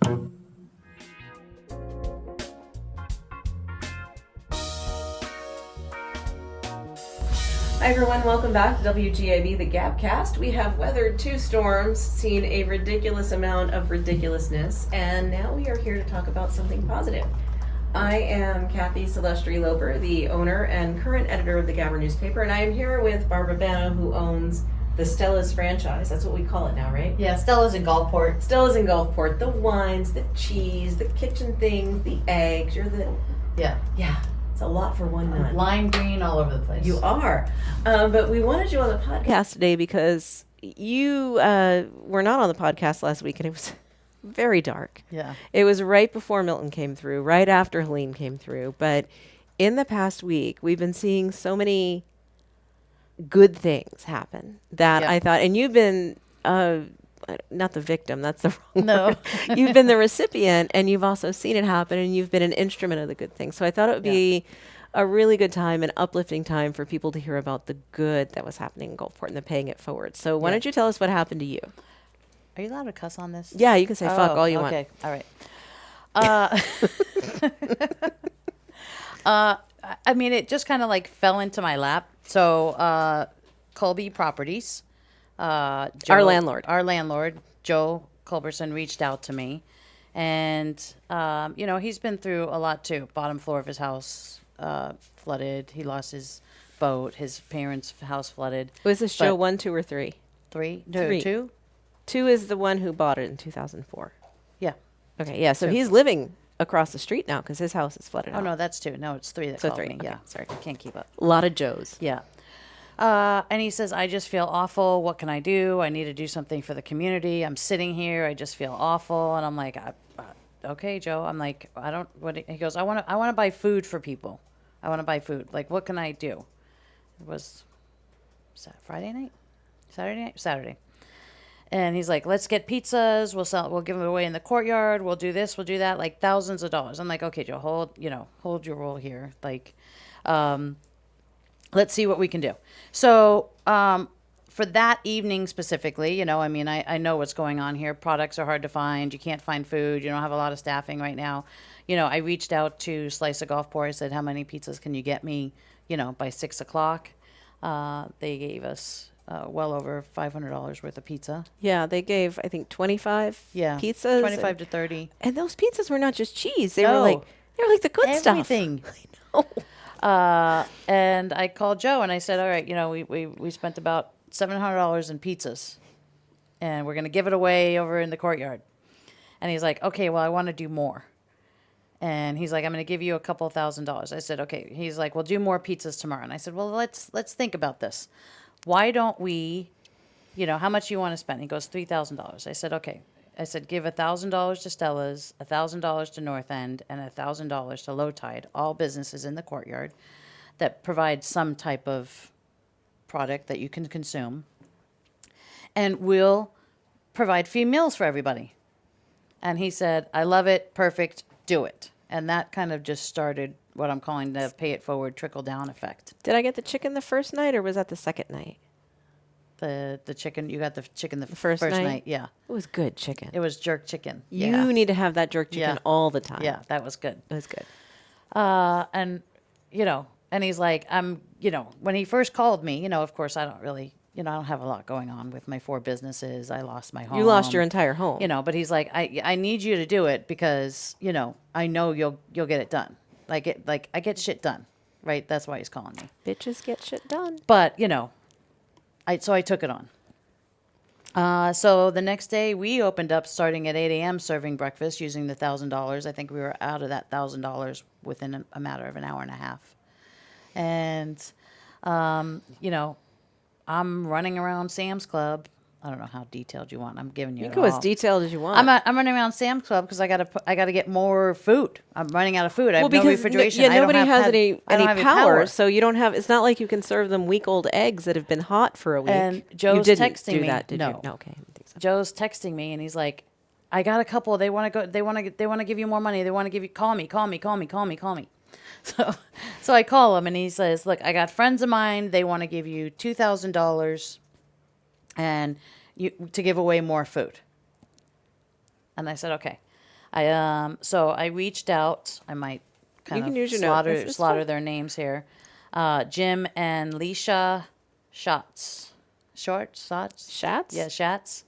Hi everyone, welcome back to WGAB, the GabCast. We have weathered 2 storms, seen a ridiculous amount of ridiculousness, and now we are here to talk about something positive. I am Cathy Salustri, the owner and current editor of the Gabber newspaper, and I am here with Barbara Banno, who owns the Stella's franchise. That's what we call it now, right? Yeah, Stella's in Gulfport. Stella's in Gulfport. The wines, the cheese, the kitchen things, the eggs. You're the... Yeah. It's a lot for one night. Lime green all over the place. You are. But we wanted you on the podcast today because you were not on the podcast last week, and it was very dark. Yeah. It was right before Milton came through, right after Helene came through. But in the past week, we've been seeing so many good things happen that I thought, and you've been... not the victim, that's the wrong word. You've been the recipient, and you've also seen it happen, and you've been an instrument of the good things. So I thought it would be a really good time, an uplifting time for people to hear about the good that was happening in Gulfport and the paying it forward. So why don't you tell us what happened to you? Are you allowed to cuss on this? Yeah, you can say fuck all you want. Okay, all right. I mean, it just kind of like fell into my lap. So Colby Properties, Our landlord, Joe Culberson, reached out to me. And, he's been through a lot too. Bottom floor of his house flooded. He lost his boat. His parents' house flooded. Was this Joe 1, 2, or 3? 3? No, 3. 2? 2 is the one who bought it in 2004. Yeah. Okay, yeah. So 2. he's living across the street now because his house is flooded out. Oh, no, that's 2. No, it's 3 that So called 3. me. Okay. Yeah. Sorry. I can't keep up. A lot of Joes. Yeah. And he says, I just feel awful. What can I do? I need to do something for the community. I'm sitting here. I just feel awful. And I'm like, okay, Joe. I'm like, he goes, I want to buy food for people. I want to buy food. Like, what can I do? It was Friday night? Saturday night? Saturday. And he's like, let's get pizzas. We'll give them away in the courtyard. We'll do this. We'll do that. Like thousands of dollars. I'm like, okay, Joe, hold your roll here. Like, let's see what we can do. So for that evening specifically, I know what's going on here. Products are hard to find. You can't find food. You don't have a lot of staffing right now. I reached out to Slice of Gulfport. I said, how many pizzas can you get me, by 6 o'clock? They gave us well over $500 worth of pizza. Yeah, they gave, I think, 25 pizzas. 25 to 30. And those pizzas were not just cheese. They were like the good stuff. Everything. I know. And I called Joe and I said, all right, we spent about $700 in pizzas and we're going to give it away over in the courtyard. And he's like, okay, well, I want to do more. And he's like, I'm going to give you a couple $1,000s. I said, okay. He's like, we'll do more pizzas tomorrow. And I said, well, let's think about this. Why don't we, how much you want to spend? He goes, $3,000. I said, okay. I said, give $1,000 to Stella's, $1,000 to North End, and $1,000 to Low Tide, all businesses in the courtyard that provide some type of product that you can consume. And we'll provide free meals for everybody. And he said, I love it, perfect, do it. And that kind of just started what I'm calling the pay it forward, trickle down effect. Did I get the chicken the first night, or was that the second night? The chicken, you got the chicken the first night? Yeah. It was good chicken. It was jerk chicken. You need to have that jerk chicken all the time. Yeah, that was good. It was good. And, and he's like, when he first called me, of course I don't really, I don't have a lot going on with my 4 businesses. I lost my home. You lost your entire home. But he's like, I need you to do it because, I know you'll get it done. I get shit done, right? That's why he's calling me. Bitches get shit done. But, so I took it on. So the next day we opened up starting at 8 a.m. serving breakfast using the $1,000. I think we were out of that $1,000 within a matter of an hour and a half. And, I'm running around Sam's Club. I don't know how detailed you want. I'm giving you. You can go as detailed as you want. I'm running around Sam's Club because I gotta get more food. I'm running out of food. I have no refrigeration. Nobody has any power, so you don't have. It's not like you can serve them week-old eggs that have been hot for a week. And Joe's texting me. Did you? No, okay. I didn't think so. Joe's texting me and he's like, I got a couple. They want to go. They want to give you more money. They want to give you. Call me. So I call him and he says, look, I got friends of mine. They want to give you $2,000 and to give away more food. And I said, okay. So I reached out. I might kind can of use your note. It's slaughter fine. their names here. Jim and Leisha Schatz. Shats? Yeah, Schatz.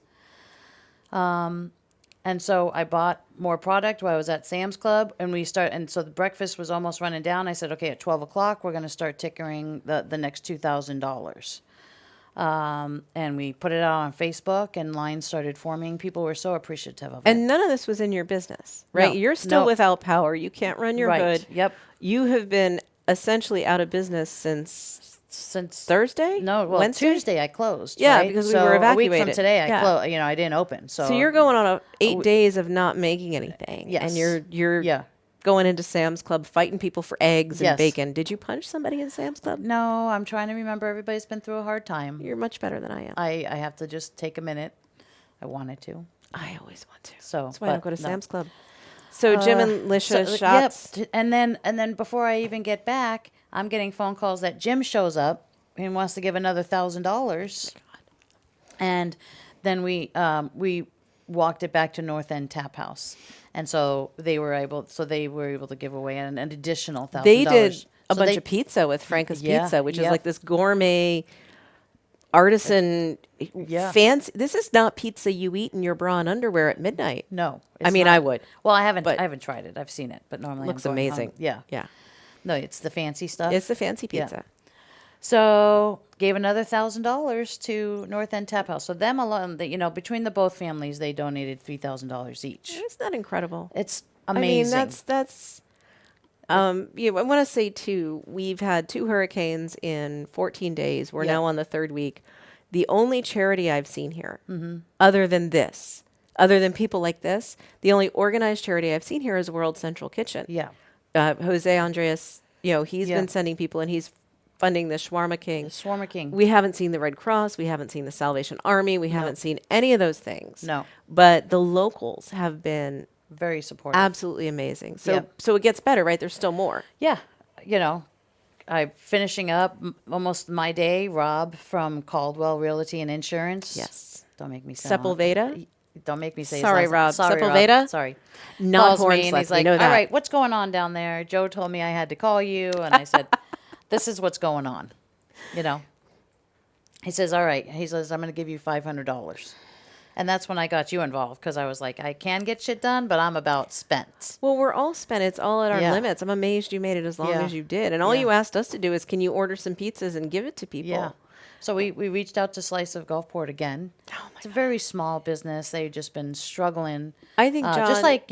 And so I bought more product while I was at Sam's Club, and so the breakfast was almost running down. I said, okay, at 12 o'clock, we're going to start tickering the next $2,000. And we put it out on Facebook, and lines started forming. People were so appreciative of it. And none of this was in your business, right? No, You're still no. without power. You can't run your Right, hood. yep. You have been essentially out of business since Thursday? No, well, Wednesday? Tuesday I closed. Yeah, right? because we So were a week from evacuated. today, Yeah. I didn't open. So you're going on 8 we- days of not making anything. Yes. And you're Yeah. going into Sam's Club fighting people for eggs and Yes. bacon. Did you punch somebody in Sam's Club? No, I'm trying to remember. Everybody's been through a hard time. You're much better than I am. I have to just take a minute. I wanted to. I always want to. So That's why I don't but go to no. Sam's Club. So Jim and Lisha shots. Yep. And then before I even get back, I'm getting phone calls that Jim shows up and wants to give another $1,000. And then we walked it back to North End Tap House, and so they were able to give away an additional $1,000. They did a bunch of pizza with Franca's Yeah, Pizza, which is yep. like this gourmet artisan Yeah. fancy. This is not pizza you eat in your bra and underwear at midnight. No, I it's mean, not. I would. Well, I haven't. but- I haven't tried it. I've seen it, but normally Looks I'm going amazing. home. Yeah. Yeah. No, it's the fancy stuff. It's the fancy Yeah. pizza. So gave another $1,000 to North End Tap House. So them alone, between the both families, they donated $3,000 each. Isn't that incredible? It's I mean, amazing. that's I want to say too, we've had 2 hurricanes in 14 days. We're Yeah. now on the 3rd week. The only charity I've seen here, other than this, other than people like this, the only organized charity I've seen here is World Central Kitchen. Yeah. Jose Andreas, he's Yeah. been sending people, and he's funding the Shawarma King. Swarmer King. We haven't seen the Red Cross. We haven't seen the Salvation Army. We haven't seen any of those things. No. But the locals have been Very supportive. absolutely amazing. So Yep. so it gets better, right? There's still more. Yeah. I'm finishing up almost my day. Rob from Caldwell Realty and Insurance. Yes. Don't make me say Sepulveda? Don't make me say his Sorry, last name. Rob. Sorry, Sepulveda? Rob. Sorry. Not Calls horn me and sex, he's we like, know all that. right, what's going on down there? Joe told me I had to call you. And I said, this is what's going on. He says, all right. He says, I'm going to give you $500. And that's when I got you involved, because I was like, I can get shit done, but I'm about spent. Well, we're all spent. It's all at our Yeah. limits. I'm amazed you made it as long Yeah. as you did. And all Yeah. you asked us to do is, can you order some pizzas and give it to people? Yeah. So we reached out to Slice of Gulfport again. Oh my It's a very small business. They've just been struggling. I think, John, just like,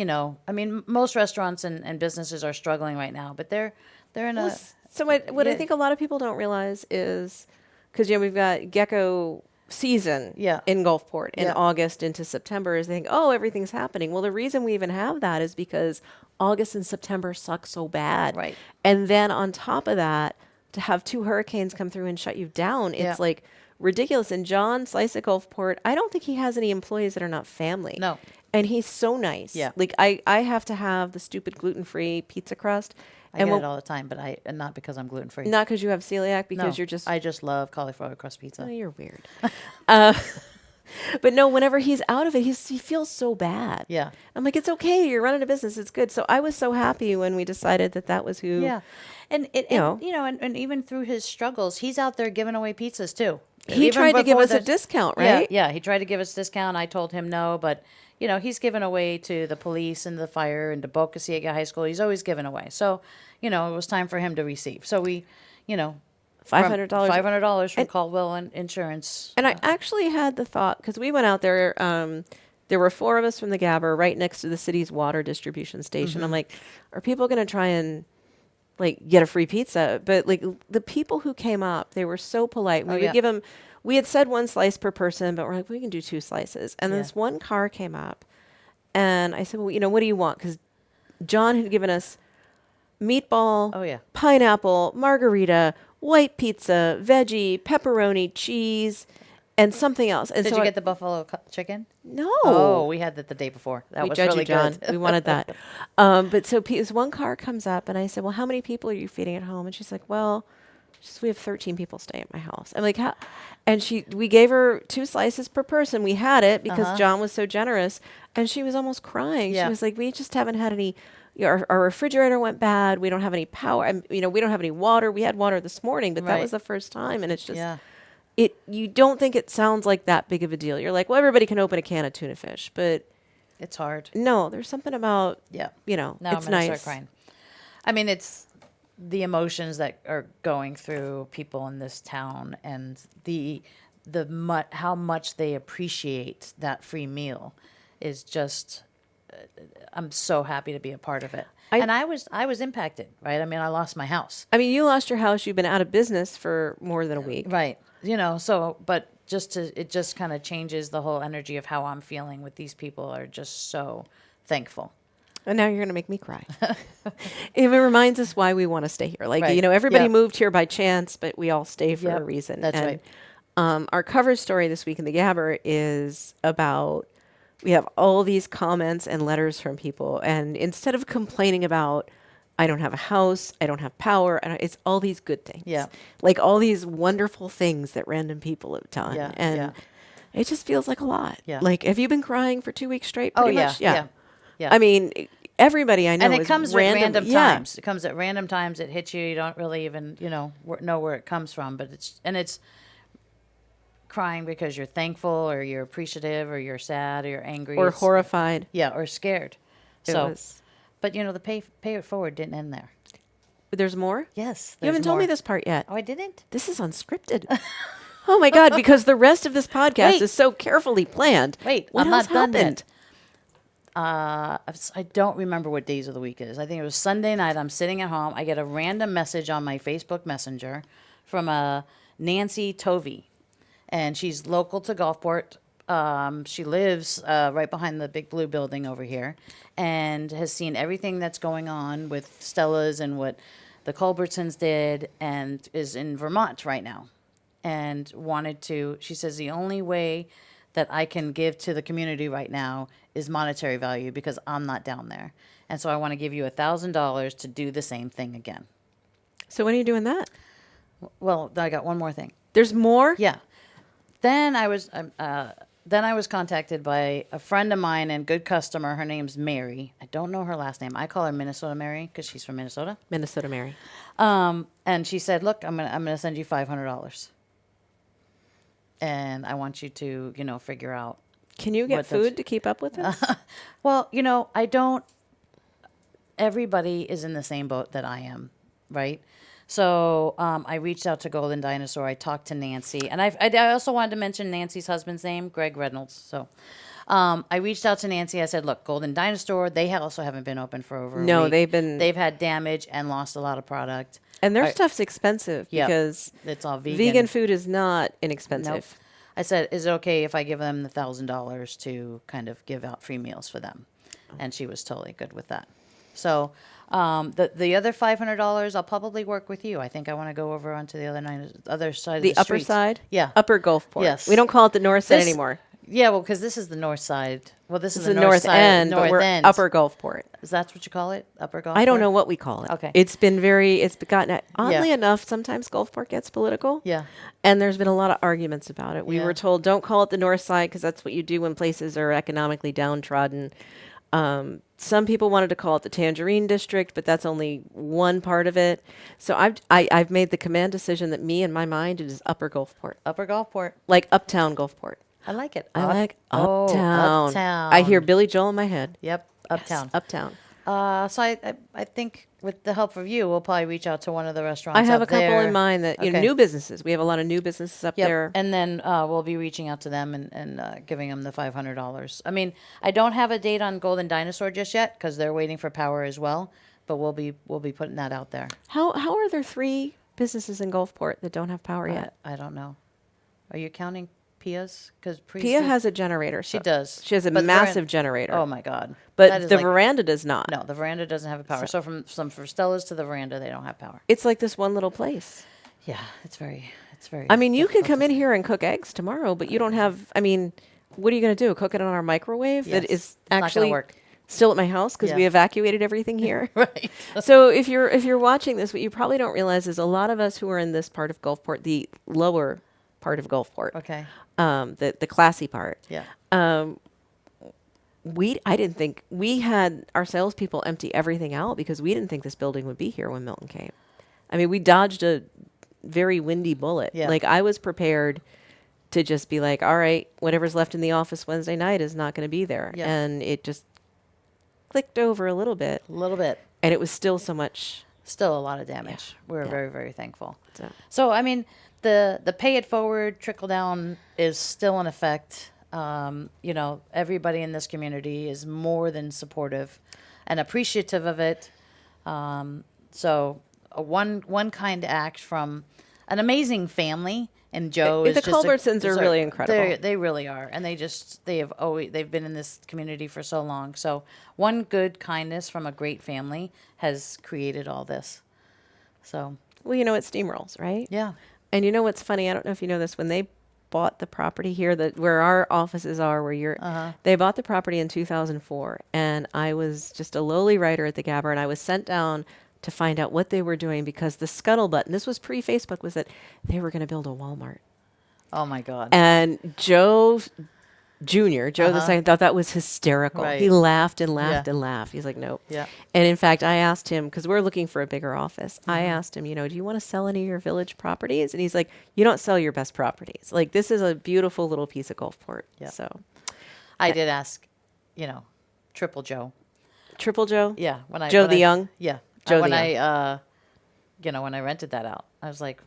most restaurants and businesses are struggling right now, but they're in a... So what I Yeah. think a lot of people don't realize is, because we've got gecko season Yeah. in Gulfport in Yeah. August into September, is they think, oh, everything's happening. Well, the reason we even have that is because August and September suck so bad. Right. And then on top of that, to have 2 hurricanes come through and shut you down, it's Yeah. like ridiculous. And John Slice at Gulfport, I don't think he has any employees that are not family. No. And he's so nice. Yeah. Like I have to have the stupid gluten-free pizza crust. I and get when- it all the time, but and not because I'm gluten-free. not because you have celiac, because No, you're I just love cauliflower crust pizza. Oh, you're weird. uh, but no, whenever he's out of it, he feels so bad. Yeah. I'm like, it's okay. You're running a business. It's good. So I was so happy when we decided that was who. Yeah. And know. even through his struggles, he's out there giving away pizzas too. He Even tried to give before us a the- discount, Yeah, right? yeah, he tried to give us a discount. I told him no, but he's given away to the police and the fire and to Boca Ciega High School. He's always given away. So, it was time for him to receive. So we, $500. $500 from Caldwell and Insurance. And I actually had the thought, because we went out there, there were 4 of us from the Gabber right next to the city's water distribution station. Mm-hmm. I'm like, are people going to try and get a free pizza? But the people who came up, they were so polite. We Oh, would yeah. give them, we had said 1 slice per person, but we're like, we can do 2 slices. And Yeah. this one car came up, and I said, well, what do you want? Because John had given us meatball, Oh, yeah. pineapple, margarita, white pizza, veggie, pepperoni, cheese, and something else. And Did so you I- get the buffalo chicken? No. Oh, we had that the day before. That we was judge really you, John. good. We wanted that. But so this one car comes up, and I said, well, how many people are you feeding at home? And she's like, well, She says, we have 13 people staying at my house. I'm like, how? And we gave her 2 slices per person. We had it because John was so generous. And she was almost crying. Yeah. She was like, we just haven't had any, our refrigerator went bad. We don't have any power. And, we don't have any water. We had water this morning, but that was the first time. And it's just, you don't think it sounds like that big of a deal. You're like, well, everybody can open a can of tuna fish, but it's hard. no, there's something about, now it's I'm gonna nice. start crying. I mean, it's the emotions that are going through people in this town, and how much they appreciate that free meal is just. I'm so happy to be a part of it. And I was impacted, right? I mean, I lost my house. I mean, you lost your house. You've been out of business for more than a week. Right. But it just kind of changes the whole energy of how I'm feeling with these people are just so thankful. And now you're going to make me cry. It reminds us why we want to stay here. Like, Right. Everybody moved here by chance, but we all stay for a reason. That's right. Our cover story this week in the Gabber is about, we have all these comments and letters from people. And instead of complaining about, I don't have a house, I don't have power, it's all these good things. Yeah. Like all these wonderful things that random people have done. Yeah. And it just feels like a lot. Yeah. Like, have you been crying for 2 weeks straight? Pretty much? Yeah. I mean, everybody I know and it is comes random. at random times. It comes at random times. It hits you. You don't really even, know where it comes from. But it's crying because you're thankful or you're appreciative or you're sad or you're angry. Or horrified. Yeah, or scared. But, the pay it forward didn't end there. But there's more? Yes. You haven't told me this part yet. Oh, I didn't? This is unscripted. Oh, my God, because the rest of this podcast is so carefully planned. Wait, what I'm else not done happened? yet. I don't remember what days of the week it is. I think it was Sunday night. I'm sitting at home. I get a random message on my Facebook Messenger from Nancy Tovey, and she's local to Gulfport. She lives right behind the big blue building over here, and has seen everything that's going on with Stella's and what the Culbertsons did, and is in Vermont right now, and she says the only way that I can give to the community right now is monetary value because I'm not down there. And so I want to give you $1,000 to do the same thing again. So when are you doing that? Well, I got one more thing. There's more? Yeah. Then I was contacted by a friend of mine and good customer. Her name's Mary. I don't know her last name. I call her Minnesota Mary because she's from Minnesota. Minnesota Mary. And she said, "Look, I'm gonna send you $500, and I want you to figure out." Can you get food to keep up with this? Well, I don't. Everybody is in the same boat that I am, right? So I reached out to Golden Dinosaur. I talked to Nancy, and I also wanted to mention Nancy's husband's name, Greg Reynolds. So I reached out to Nancy. I said, "Look, Golden Dinosaur. They also haven't been open for over a week. They've had damage and lost a lot of product, and their stuff's expensive because it's all vegan. Vegan food is not inexpensive." Nope. I said, "Is it okay if I give them the $1,000 to kind of give out free meals for them?" And she was totally good with that. So the other $500, I'll probably work with you. I think I want to go over onto the other side of the upper street. side? Yeah. Upper Gulfport. Yes. We don't call it the north side anymore. Yeah, well, because this is the north side. Well, this is the north side, end, north but we're end. Upper Gulfport. Is that what you call it? Upper Gulfport? I don't know what we call it. Okay. It's gotten, oddly enough, sometimes Gulfport gets political. Yeah. And there's been a lot of arguments about it. We were told, don't call it the north side because that's what you do when places are economically downtrodden. Some people wanted to call it the Tangerine District, but that's only one part of it. So I've made the command decision that in my mind, it is Upper Gulfport. Upper Gulfport. Like Uptown Gulfport. I like it. I like Uptown. Uptown. I hear Billy Joel in my head. Yep, Uptown. Yes, Uptown. So I think with the help of you, we'll probably reach out to one of the restaurants. I have up a couple there. in mind that new businesses. We have a lot of new businesses up there. And then we'll be reaching out to them and giving them the $500. I mean, I don't have a date on Golden Dinosaur just yet because they're waiting for power as well. But we'll be putting that out there. How are there 3 businesses in Gulfport that don't have power yet? I don't know. Are you counting Pia's? Because Pia has a generator. She does. She has a massive generator. Oh my God! But the veranda does not. No, the veranda doesn't have power. So from Stella's to the veranda, they don't have power. It's like this one little place. Yeah, it's very. I mean, you can come in here and cook eggs tomorrow, but you don't have. I mean, what are you going to do? Cook it on our microwave? Yes. That is It's not actually gonna work. still at my house because we Yeah. evacuated everything here. Right. So if you're watching this, what you probably don't realize is a lot of us who are in this part of Gulfport, the lower part of Gulfport, Okay. the classy part. Yeah. I didn't think we had our salespeople empty everything out because we didn't think this building would be here when Milton came. I mean, we dodged a very windy bullet. Yeah. Like I was prepared to just be like, all right, whatever's left in the office Wednesday night is not going to be there. Yeah. And it just clicked over a little bit. A little bit. And it was still so much. Still a lot of damage. Yeah. We're Yeah. very, very thankful. So. So, I mean, the pay it forward, trickle down is still in effect. You know, everybody in this community is more than supportive and appreciative of it. So, a one kind act from an amazing family, and Joe is The just a- Culbertsons are really incredible. They really are, and they've been in this community for so long. So, one good kindness from a great family has created all this. So, Well, you know, it steamrolls, right? yeah. And you know what's funny? I don't know if you know this. When they bought the property here, where our offices are, they bought the property in 2004, and I was just a lowly writer at the Gabber, and I was sent down to find out what they were doing because the scuttlebutt, and this was pre-Facebook, was that they were going to build a Walmart. Oh my God. And Joe the second, thought that was hysterical. Right. He laughed and laughed Yeah. and laughed. He's like, nope. Yeah. And in fact, I asked him, because we're looking for a bigger office, I asked him, you know, do you want to sell any of your village properties? And he's like, you don't sell your best properties. Like, this is a beautiful little piece of Gulfport. Yeah. So, I did ask, you know, Triple Joe. Triple Joe? Yeah. Joe the Young? Yeah. Joe when the I, you know, when I rented that out, I was like,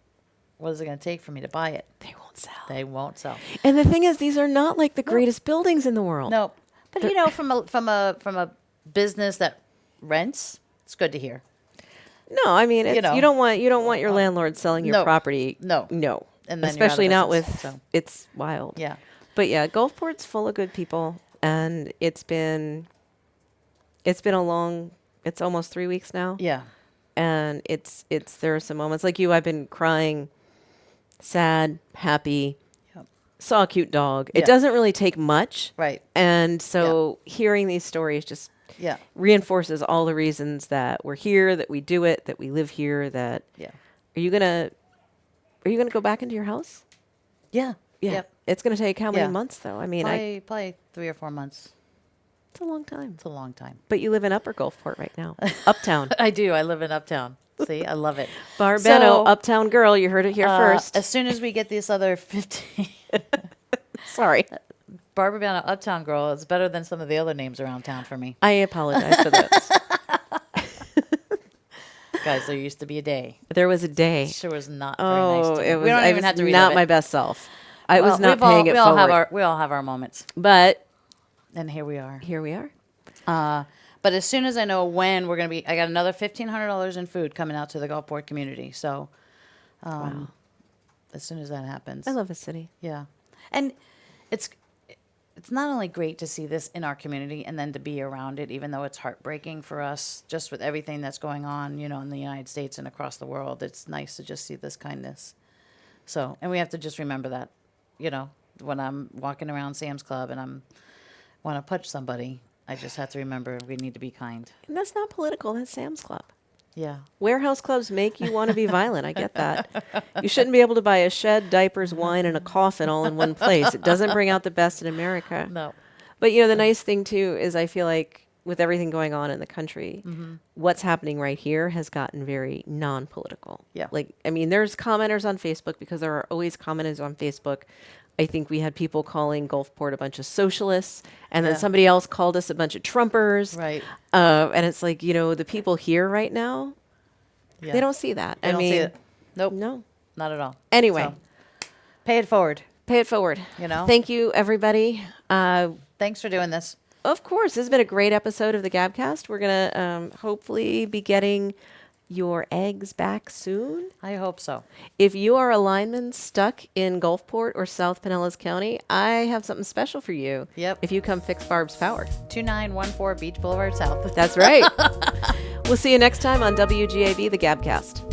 what is it going to take for me to buy it? They won't sell. They won't sell. And the thing is, these are not like the greatest buildings in the world. No. But you know, from a business that rents, it's good to hear. No, I mean, it's, know. you don't want your landlord selling your No. property. No. No. And then especially you're out not of with, business, so. it's wild. Yeah. But yeah, Gulfport's full of good people, and it's been it's almost 3 weeks now. Yeah. And there are some moments like you, I've been crying, sad, happy, Yep. saw a cute dog. It Yeah. doesn't really take much. Right. And so hearing these stories just Yeah. reinforces all the reasons that we're here, that we do it, that we live here, that Yeah. Are you gonna go back into your house? Yeah. Yeah. Yep. It's gonna take how many Yeah. months though? I mean, Probably 3 or 4 months. it's a long time. It's a long time. But you live in Upper Gulfport right now. Uptown. I do. I live in Uptown. See, I love it. Barbara So, Banno, Uptown girl. You heard it here first. As soon as we get this other 15, Sorry. Barbara Banno, Uptown girl, is better than some of the other names around town for me. I apologize for those. Guys, there used to be a day. There was a day. Sure was not very nice. Oh, To me. it was. We don't I even was have to relive not it. my best self. I was not we've all- paying it we all forward. we all have our moments, But and here we are. here we are. But as soon as I know when we're gonna be, I got another $1,500 in food coming out to the Gulfport community. So, as soon as that happens, I love the city. yeah, and it's not only great to see this in our community and then to be around it, even though it's heartbreaking for us, just with everything that's going on, you know, in the United States and across the world. It's nice to just see this kindness. So, and we have to just remember that, you know, when I'm walking around Sam's Club and want to punch somebody, I just have to remember we need to be kind. And that's not political. That's Sam's Club. Yeah. Warehouse clubs make you want to be violent. I get that. You shouldn't be able to buy a shed, diapers, wine, and a coffin all in one place. It doesn't bring out the best in America. No. But, you know, the nice thing, too, is I feel like with everything going on in the country, what's happening right here has gotten very non-political. Yeah. Like, I mean, there's commenters on Facebook because there are always commenters on Facebook. I think we had people calling Gulfport a bunch of socialists, and then Yeah. somebody else called us a bunch of Trumpers. Right. And it's like, you know, the people here right now, Yeah. they don't see that. They I don't mean, see it. Nope. no. Not at all. Anyway, So, pay it forward. pay it forward. You know? Thank you, everybody. Thanks for doing this. Of course, this has been a great episode of the GabCast. We're going to hopefully be getting your eggs back soon. I hope so. If you are a lineman stuck in Gulfport or South Pinellas County, I have something special for you. Yep. If you come fix Barb's power. 2914 Beach Boulevard South. That's right. We'll see you next time on WGAB, the GabCast.